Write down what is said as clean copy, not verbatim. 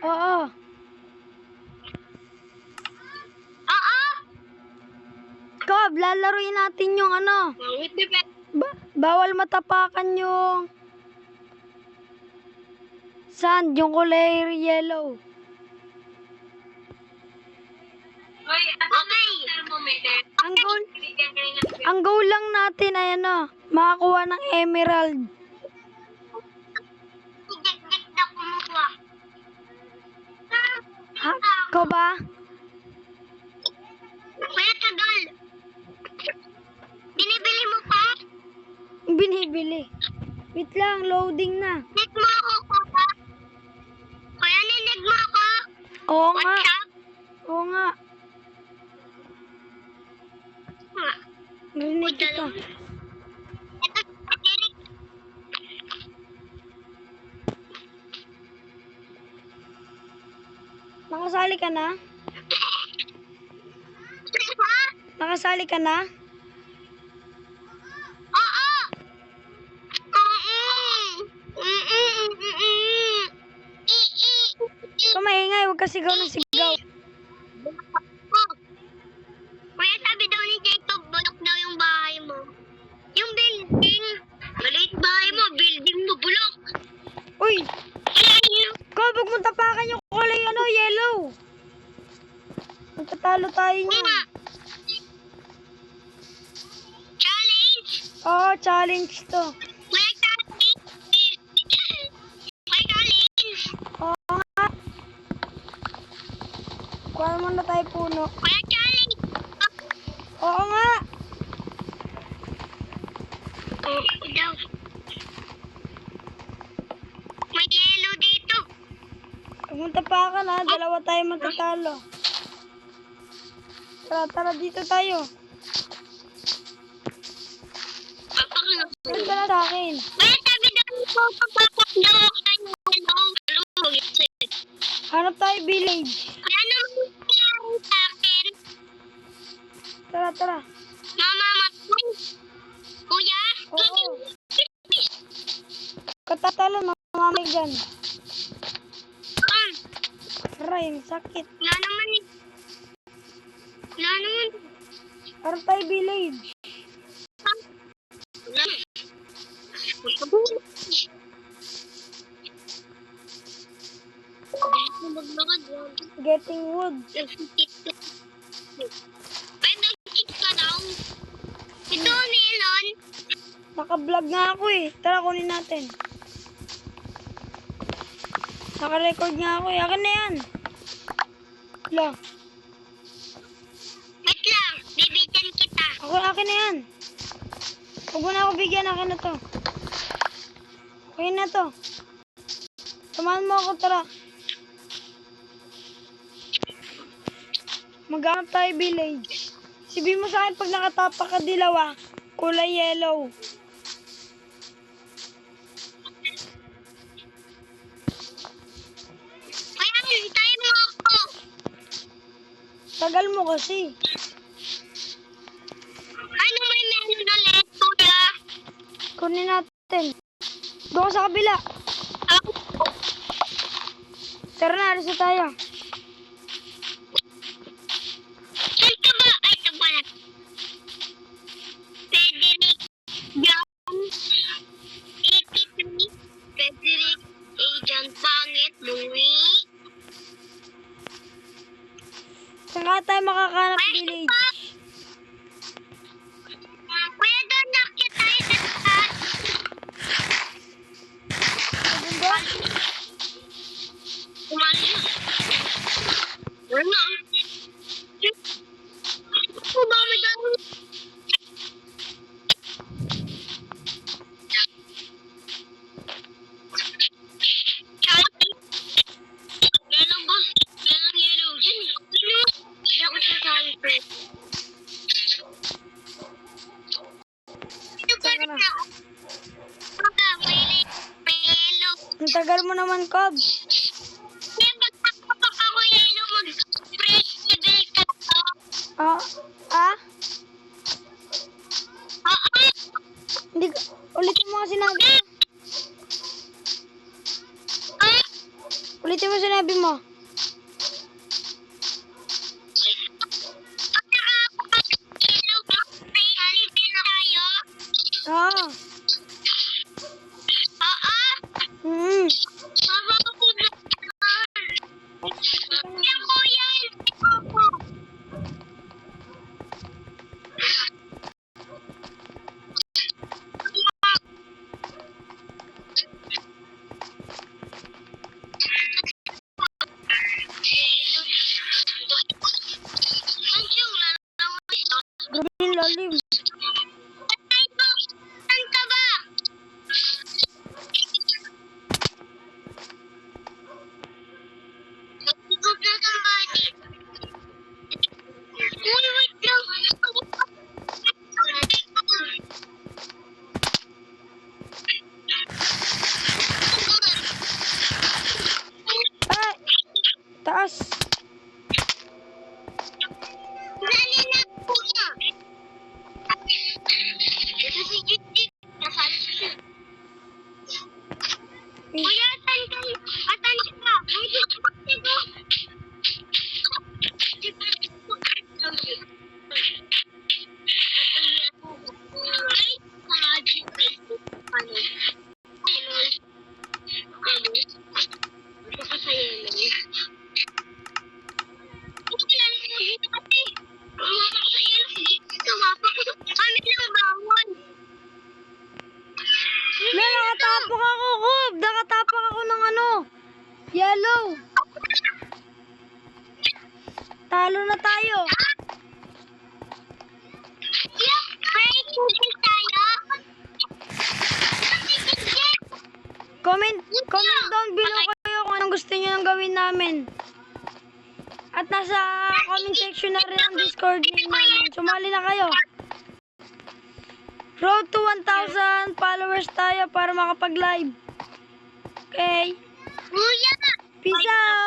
Oo. Oo! Kob, lalaruin natin yung ano. Bawal matapakan yung sand, yung kulay yellow. Okay. Ang goal lang natin ay ano, makakuha ng emerald. Dik-dik na kumuha. Ha? Ko ba? Kuya Tagal. Binibili mo pa? Binibili. Wait lang, loading na. Nig mo ako, kuya. Kuya, ninig mo ako. Oo nga. What's up? Oo nga. Narinig kita. Nakasali ka na? Nakasali ka na? Oo! Kung maingay, huwag ka sigaw ng sigaw. Kuya, sabi daw ni Jacob, bulok daw yung bahay mo. Yung building. Maliit bahay mo, building mo, bulok. Uy! Kaya Ko, huwag mong tapakan yung kulay ano, yellow. Magkatalo tayo niyan. challenge! Oo, challenge to. Kuya, challenge! Kuya, challenge! Oo nga. Kuha muna tayo puno. Kuya, challenge! Oo nga. Oh, daw. May yellow dito. Huwag mong tapakan ha, dalawa tayo magkatalo. Tara, tara, dito tayo. Huwag ka na sa akin. Kuya, sabi daw ko, papapak daw ako sa yellow. Hanap tayo village. Wala naman nangyari sa akin. Tara, tara. Mamamatay. Kuya? Oo. Katatalo na mamay dyan. Aray, ang sakit. Wala naman eh. Wala naman. Hanap tayo village. Wala. Maglakad lang. Getting wood. Ay, nag-cheat ka daw. Ito, Nelon. Naka-vlog nga ako eh. Tara, kunin natin. Naka-record nga ako eh. Akin na yan. Wala. Wait lang, bibigyan kita. Akin na yan. Huwag mo na ako bigyan. Akin na to. Akin na to. Samahan mo ako, tara. Maghanap tayo village. Sabihin mo sa akin pag nakatapak ka dilaw kulay yellow. Kaya hintayin mo ako. Tagal mo kasi. Ano may meron ulit, kuya? Kunin natin. Doon sa kabila. Tara na, alis na tayo. Saan ka ba? Ay, ito pala. Frederick Brown, 83. Frederick Agent Pangit, Louis. Saan ka tayo makakahanap village? Kuya, doon nakit tayo sa taas. Ayun ba? Umali na. Wala. Umami daw. Yellow ba? Yellow dyan. Ano? Hindi ako sasali, Fred. Ito pa rin ako. May yellow. Ang tagal mo naman, Cob. Kaya magpapapak ako yellow, mag-fresh level ka to. Ah? Ah? Oo. Hindi ka, ulitin mo kasi natin. Ulitin mo sinabi mo. Ah. Mm. Grabe yung lalim. Ay! Taas. Kuya, atan ka? Atan ka? Ay, May nakatapak ako, Kob. Nakatapak ako ng ano. Yellow. Talo na tayo. Comment down below kayo kung anong gusto niyo nang gawin namin. At nasa comment section na rin ang Discord namin. Sumali na kayo. Road to 1,000 followers tayo para makapag-live. Okay? Kuya! Peace out!